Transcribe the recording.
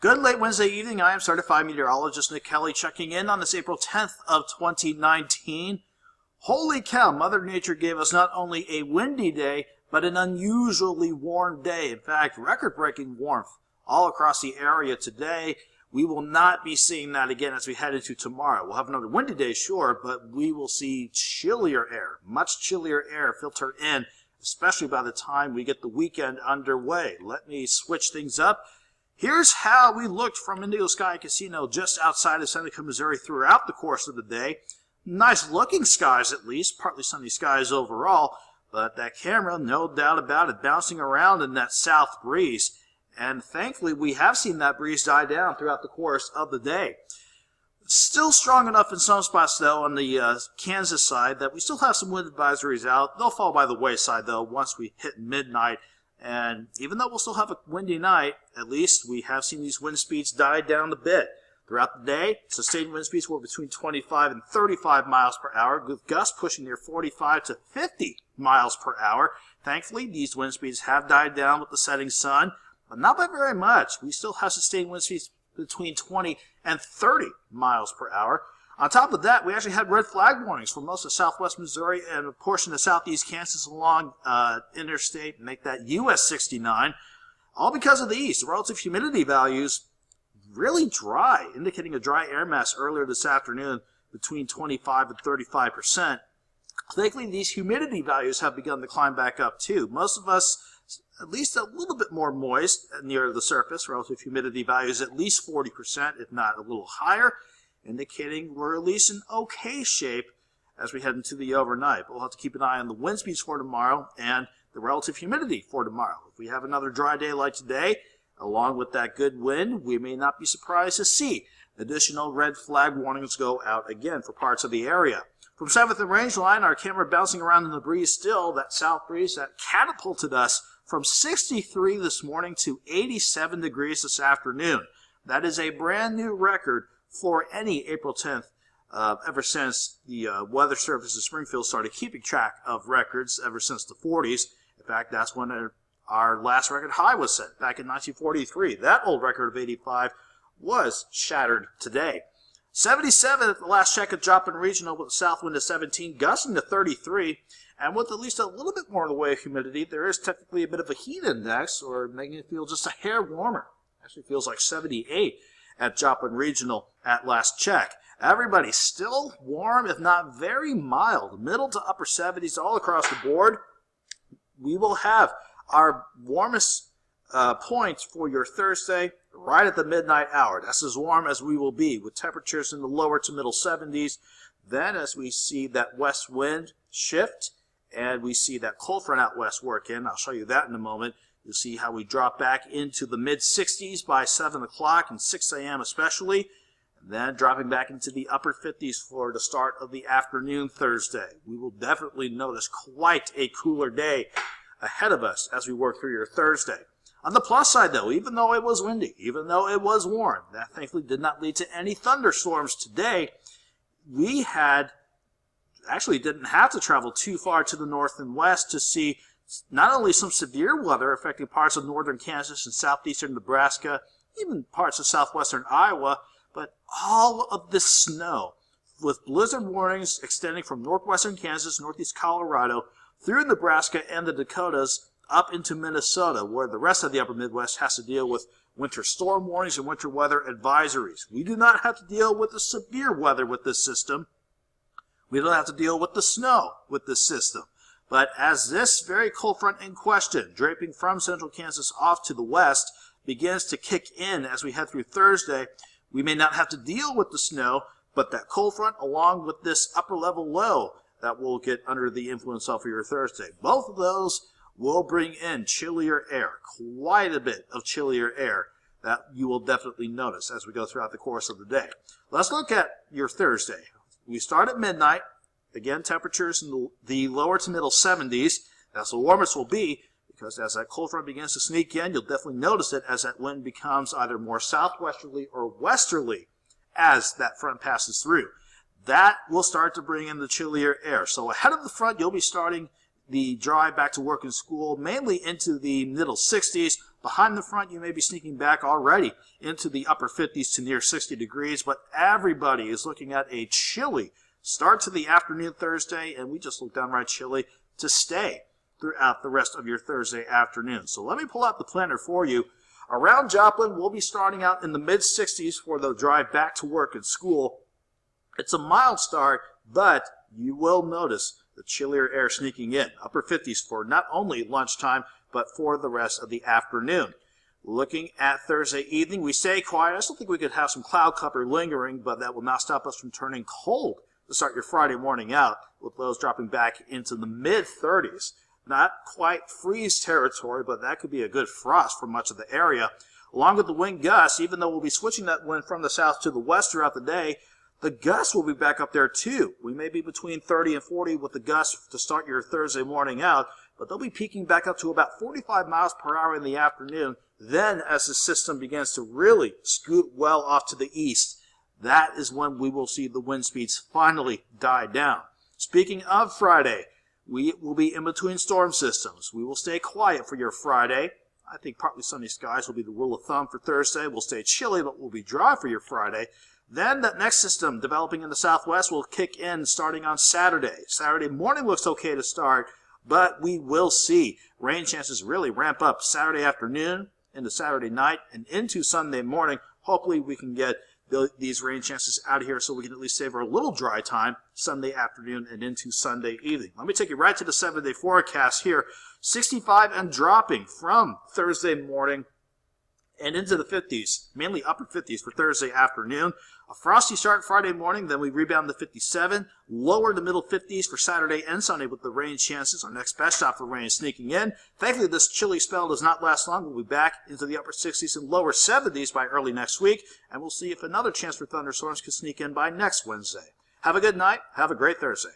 Good late Wednesday evening. I am certified meteorologist Nick Kelly checking in on this April 10th of 2019. Holy cow, Mother Nature gave us not only a windy day, but an unusually warm day. In fact, record-breaking warmth all across the area today. We will not be seeing that again as we head into tomorrow. We'll have another windy day, sure, but we will see chillier air, much chillier air filter in, especially by the time we get the weekend underway. Let me switch things up. Here's how we looked from Indigo Sky Casino just outside of Seneca, Missouri throughout the course of the day. Nice looking skies at least, partly sunny skies overall, but that camera, no doubt about it, bouncing around in that south breeze. And thankfully we have seen that breeze die down throughout the course of the day. Still strong enough in some spots though on the Kansas side that we still have some wind advisories out. They'll fall by the wayside though once we hit midnight. And even though we'll still have a windy night, at least we have seen these wind speeds die down a bit. Throughout the day, sustained wind speeds were between 25 and 35 miles per hour, with gusts pushing near 45 to 50 miles per hour. Thankfully, these wind speeds have died down with the setting sun, but not by very much. We still have sustained wind speeds between 20 and 30 miles per hour. On top of that, we actually had red flag warnings for most of southwest Missouri and a portion of southeast Kansas along interstate, make that US 69. All because of these. The relative humidity values really dry, indicating a dry air mass earlier this afternoon between 25 and 35%. Thankfully, these humidity values have begun to climb back up too. Most of us, at least a little bit more moist near the surface. Relative humidity values at least 40%, if not a little higher, indicating we're at least in okay shape as we head into the overnight. But we'll have to keep an eye on the wind speeds for tomorrow and the relative humidity for tomorrow. If we have another dry day like today, along with that good wind, we may not be surprised to see additional red flag warnings go out again for parts of the area. From 7th and Rangeline, our camera bouncing around in the breeze still, that south breeze that catapulted us from 63 this morning to 87 degrees this afternoon. That is a brand new record for any April 10th ever since the Weather Service in Springfield started keeping track of records ever since the 40s. In fact, that's when our last record high was set, back in 1943. That old record of 85 was shattered today. 77 at the last check at Joplin Regional with a south wind of 17, gusting to 33, and with at least a little bit more in the way of humidity, there is technically a bit of a heat index, or making it feel just a hair warmer. Actually feels like 78 at Joplin Regional at last check. Everybody still warm, if not very mild, middle to upper 70s all across the board. We will have our warmest point for your Thursday right at the midnight hour. That's as warm as we will be, with temperatures in the lower to middle 70s. Then as we see that west wind shift and we see that cold front out west work in, I'll show you that in a moment, you'll see how we drop back into the mid 60s by 7 o'clock and 6 a.m. especially, and then dropping back into the upper 50s for the start of the afternoon Thursday. We will definitely notice quite a cooler day ahead of us as we work through your Thursday. On the plus side, though, even though it was windy, even though it was warm, that thankfully did not lead to any thunderstorms today. We actually didn't have to travel too far to the north and west to see not only some severe weather affecting parts of northern Kansas and southeastern Nebraska, even parts of southwestern Iowa, but all of this snow, with blizzard warnings extending from northwestern Kansas, northeast Colorado, through Nebraska and the Dakotas, up into Minnesota, where the rest of the upper Midwest has to deal with winter storm warnings and winter weather advisories. We do not have to deal with the severe weather with this system. We don't have to deal with the snow with this system. But as this very cold front in question, draping from central Kansas off to the west, begins to kick in as we head through Thursday, we may not have to deal with the snow, but that cold front along with this upper level low that will get under the influence of for your Thursday. Both of those will bring in chillier air, quite a bit of chillier air that you will definitely notice as we go throughout the course of the day. Let's look at your Thursday. We start at midnight. Again, temperatures in the lower to middle 70s. That's the warmest will be, because as that cold front begins to sneak in, you'll definitely notice it as that wind becomes either more southwesterly or westerly as that front passes through. That will start to bring in the chillier air. So ahead of the front, you'll be starting the drive back to work and school mainly into the middle 60s. Behind the front, you may be sneaking back already into the upper 50s to near 60 degrees, but everybody is looking at a chilly start to the afternoon Thursday, and we just look downright chilly to stay throughout the rest of your Thursday afternoon. So let me pull out the planner for you. Around Joplin, we'll be starting out in the mid-60s for the drive back to work and school. It's a mild start, but you will notice the chillier air sneaking in. Upper 50s for not only lunchtime, but for the rest of the afternoon. Looking at Thursday evening, we stay quiet. I still think we could have some cloud cover lingering, but that will not stop us from turning cold to start your Friday morning out, with lows dropping back into the mid-30s. Not quite freeze territory, but that could be a good frost for much of the area. Along with the wind gusts, even though we'll be switching that wind from the south to the west throughout the day, the gusts will be back up there too. We may be between 30 and 40 with the gusts to start your Thursday morning out, but they'll be peaking back up to about 45 miles per hour in the afternoon. Then, as the system begins to really scoot well off to the east, that is when we will see the wind speeds finally die down. Speaking of Friday, we will be in between storm systems. We will stay quiet for your Friday. I think partly sunny skies will be the rule of thumb for Thursday. We'll stay chilly, but we'll be dry for your Friday. Then that next system developing in the southwest will kick in starting on Saturday. Saturday morning looks okay to start, but we will see rain chances really ramp up Saturday afternoon into Saturday night and into Sunday morning. Hopefully we can get these rain chances out of here so we can at least save a little dry time Sunday afternoon and into Sunday evening. Let me take you right to the 7-day forecast here. 65 and dropping from Thursday morning and into the 50s, mainly upper 50s for Thursday afternoon. A frosty start Friday morning, then we rebound to 57. Lower to middle 50s for Saturday and Sunday with the rain chances. Our next best shot for rain sneaking in. Thankfully, this chilly spell does not last long. We'll be back into the upper 60s and lower 70s by early next week, and we'll see if another chance for thunderstorms can sneak in by next Wednesday. Have a good night. Have a great Thursday.